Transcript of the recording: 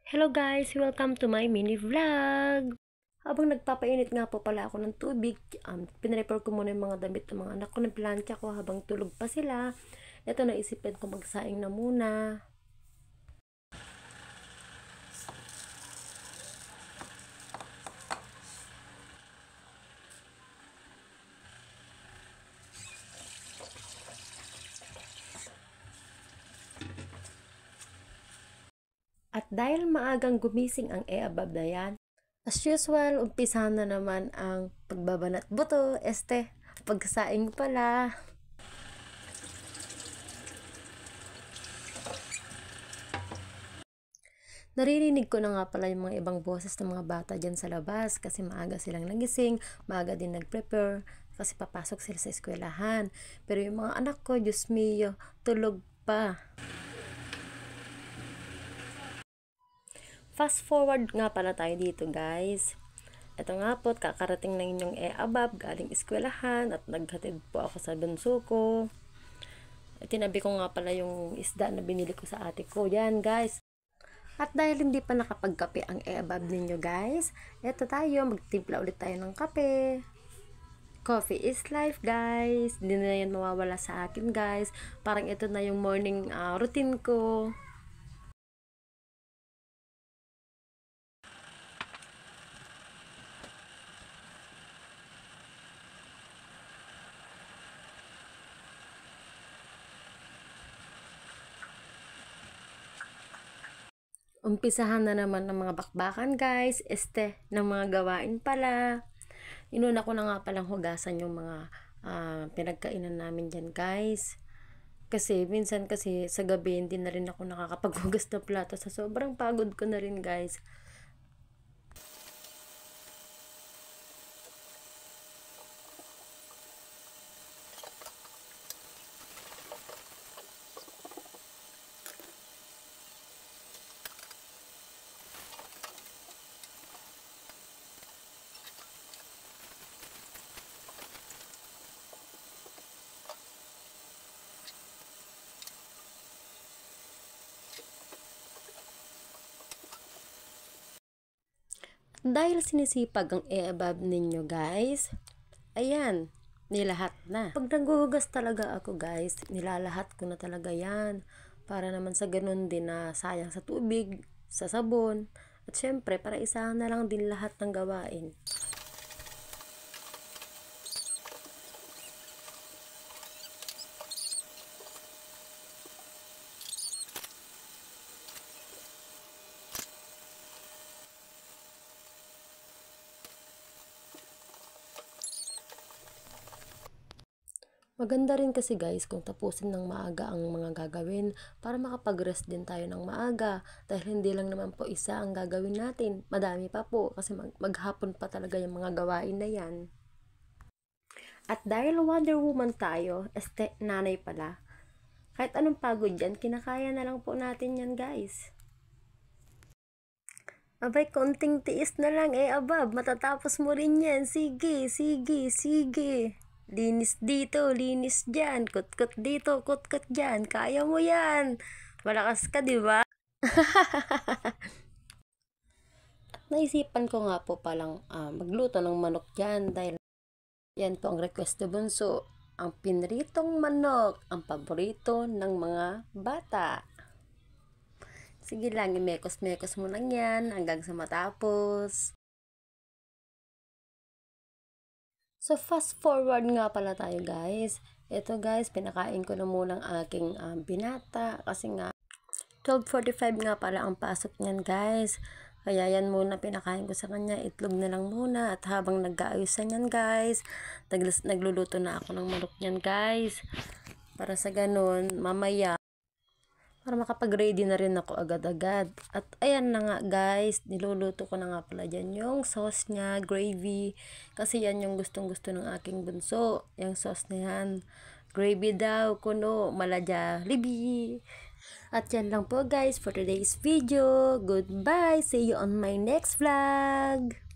Hello guys! Welcome to my mini vlog! Habang nagpapainit nga po pala ako ng tubig, pinrepare ko muna yung mga damit ng mga anak ko, ng plancha ko habang tulog pa sila. Ito, naisipan ko magsaing na muna. At dahil maagang gumising ang eabab na yan, as usual, umpisa na naman ang pagbabanat buto, pagsaing pala. Naririnig ko na nga pala yung mga ibang boses ng mga bata dyan sa labas kasi maaga silang nagising, maaga din nag-prepare kasi papasok sila sa eskwelahan. Pero yung mga anak ko, Diyos mio, tulog pa. Fast forward nga pala tayo dito guys. Ito nga po, kakarating na inyong eabab galing eskwelahan at naghatid po ako sa bunso ko. Tinabi ko nga pala yung isda na binili ko sa ate ko. Yan guys. At dahil hindi pa nakapagkape ang eabab ninyo guys, eto tayo, magtimpla ulit tayo ng kape. Coffee is life guys. Hindi na yan mawawala sa akin guys. Parang ito na yung morning routine ko. Umpisahan na naman ng mga bakbakan guys, ng mga gawain pala. Inuna ko na nga palang hugasan yung mga pinagkainan namin dyan guys. Kasi minsan kasi sa gabi hindi na rin ako nakakapaghugas ng plato sa sobrang pagod ko na rin guys. Dahil sinisipag ang eabab ninyo guys, ayan, nilahat na. Pag naghuhugas talaga ako guys, nilalahat ko na talaga yan. Para naman sa ganun din na sayang sa tubig, sa sabon, at syempre para isahan na lang din lahat ng gawain. Maganda rin kasi guys kung tapusin ng maaga ang mga gagawin para makapag-rest din tayo ng maaga dahil hindi lang naman po isa ang gagawin natin. Madami pa po kasi maghapon pa talaga yung mga gawain na yan. At dahil Wonder Woman tayo, nanay pala, kahit anong pagod yan, kinakaya na lang po natin yan guys. Abay, konting tiis na lang abab, matatapos mo rin yan. Sige, sige, sige. Linis dito, linis dyan, kot-kot dito, kot-kot dyan. Kaya mo yan. Malakas ka, di ba? Naisipan ko nga po palang magluto ng manok dyan dahil yan po ang request ni Bunso. Ang pinritong manok, ang paborito ng mga bata. Sige lang, imekos-mekos mo lang yan hanggang sa matapos. So, fast forward nga pala tayo guys. Ito guys, pinakain ko na muna ang aking binata kasi nga 12:45 nga pala ang pasok niyan guys. Kaya yan muna pinakain ko sa kanya. Itlog na lang muna at habang nag-aayusan yan guys, nagluluto na ako ng manok niyan guys. Para sa ganun, mamaya para makapag-ready na rin ako agad-agad. At ayan na nga guys, niluluto ko na nga pala dyan yung sauce niya, gravy. Kasi yan yung gustong-gusto ng aking bunso. Yung sauce na yan. Gravy daw, kuno, maladya, libi. At yan lang po guys for today's video. Goodbye! See you on my next vlog!